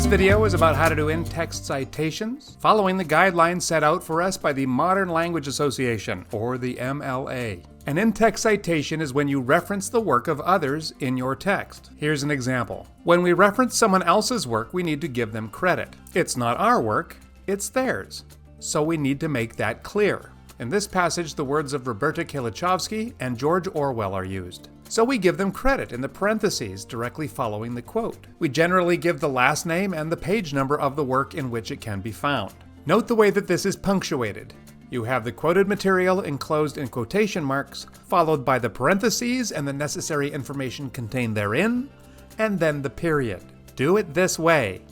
This video is about how to do in-text citations, following the guidelines set out for us by the Modern Language Association, or the MLA. An in-text citation is when you reference the work of others in your text. Here's an example. When we reference someone else's work, we need to give them credit. It's not our work, it's theirs. So we need to make that clear. In this passage, the words of Roberta Kilichovsky and George Orwell are used. So we give them credit in the parentheses directly following the quote. We generally give the last name and the page number of the work in which it can be found. Note the way that this is punctuated. You have the quoted material enclosed in quotation marks, followed by the parentheses and the necessary information contained therein, and then the period. Do it this way.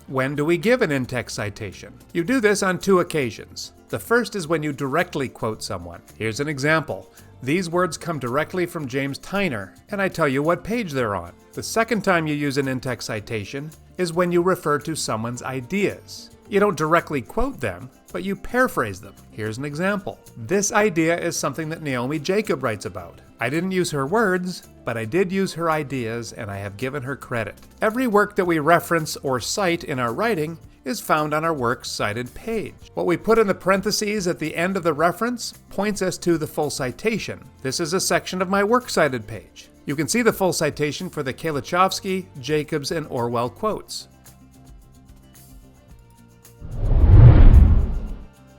When do we give an in-text citation? You do this on two occasions. The first is when you directly quote someone. Here's an example. These words come directly from James Tyner, and I tell you what page they're on. The second time you use an in-text citation is when you refer to someone's ideas. You don't directly quote them, but you paraphrase them. Here's an example. This idea is something that Naomi Jacob writes about. I didn't use her words, but I did use her ideas, and I have given her credit. Every work that we reference or cite in our writing is found on our Works Cited page. What we put in the parentheses at the end of the reference points us to the full citation. This is a section of my Works Cited page. You can see the full citation for the Kilichovsky, Jacobs, and Orwell quotes.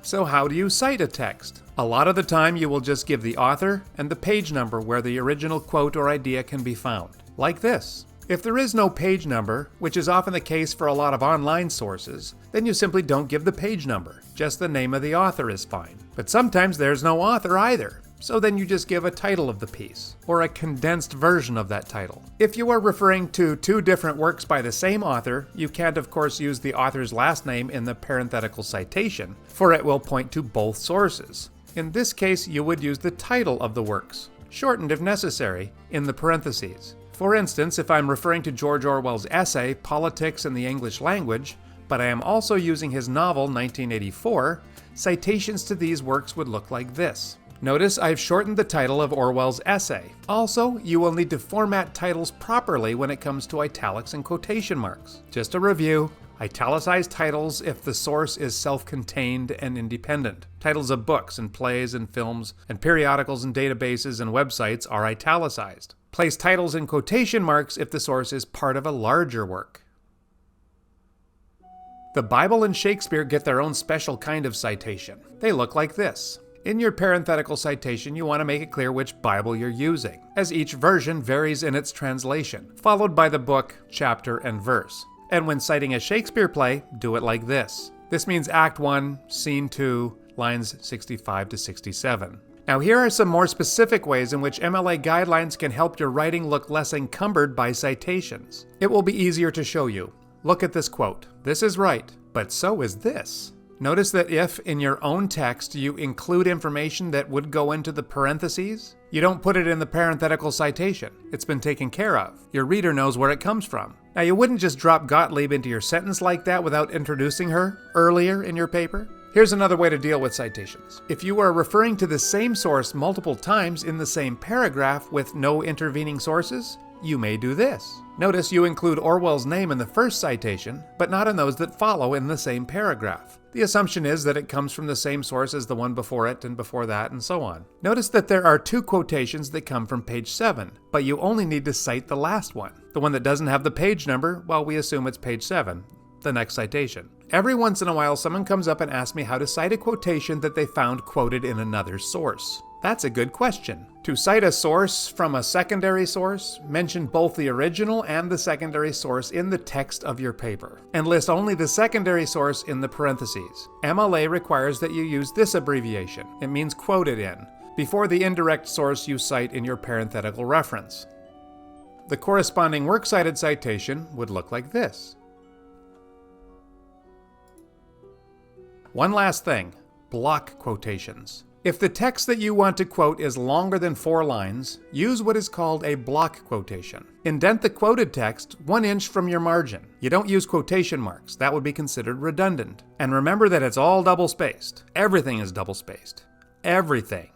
So how do you cite a text? A lot of the time you will just give the author and the page number where the original quote or idea can be found, like this. If there is no page number, which is often the case for a lot of online sources, then you simply don't give the page number. Just the name of the author is fine. But sometimes there's no author either, so then you just give a title of the piece, or a condensed version of that title. If you are referring to two different works by the same author, you can't of course use the author's last name in the parenthetical citation, for it will point to both sources. In this case, you would use the title of the works, shortened if necessary, in the parentheses. For instance, if I'm referring to George Orwell's essay, Politics in the English Language, but I am also using his novel, 1984, citations to these works would look like this. Notice I've shortened the title of Orwell's essay. Also, you will need to format titles properly when it comes to italics and quotation marks. Just a review. Italicize titles if the source is self-contained and independent. Titles of books and plays and films and periodicals and databases and websites are italicized. Place titles in quotation marks if the source is part of a larger work. The Bible and Shakespeare get their own special kind of citation. They look like this. In your parenthetical citation, you want to make it clear which Bible you're using, as each version varies in its translation, followed by the book, chapter, and verse. And when citing a Shakespeare play, do it like this. This means Act 1, Scene 2, lines 65 to 67. Now here are some more specific ways in which MLA guidelines can help your writing look less encumbered by citations. It will be easier to show you. Look at this quote. This is right, but so is this. Notice that if, in your own text, you include information that would go into the parentheses, you don't put it in the parenthetical citation. It's been taken care of. Your reader knows where it comes from. Now, you wouldn't just drop Gottlieb into your sentence like that without introducing her earlier in your paper. Here's another way to deal with citations. If you are referring to the same source multiple times in the same paragraph with no intervening sources, you may do this. Notice you include Orwell's name in the first citation, but not in those that follow in the same paragraph. The assumption is that it comes from the same source as the one before it and before that and so on. Notice that there are two quotations that come from page 7, but you only need to cite the last one. The one that doesn't have the page number, well, we assume it's page 7, the next citation. Every once in a while, someone comes up and asks me how to cite a quotation that they found quoted in another source. That's a good question. To cite a source from a secondary source, mention both the original and the secondary source in the text of your paper, and list only the secondary source in the parentheses. MLA requires that you use this abbreviation. It means quoted in, before the indirect source you cite in your parenthetical reference. The corresponding works cited citation would look like this. One last thing, block quotations. If the text that you want to quote is longer than 4 lines, use what is called a block quotation. Indent the quoted text 1 inch from your margin. You don't use quotation marks. That would be considered redundant. And remember that it's all double-spaced. Everything is double-spaced. Everything.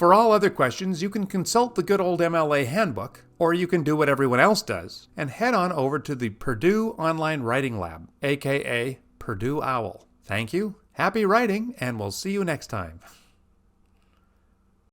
For all other questions, you can consult the good old MLA handbook, or you can do what everyone else does and head on over to the Purdue Online Writing Lab, aka Purdue OWL. Thank you, happy writing, and we'll see you next time.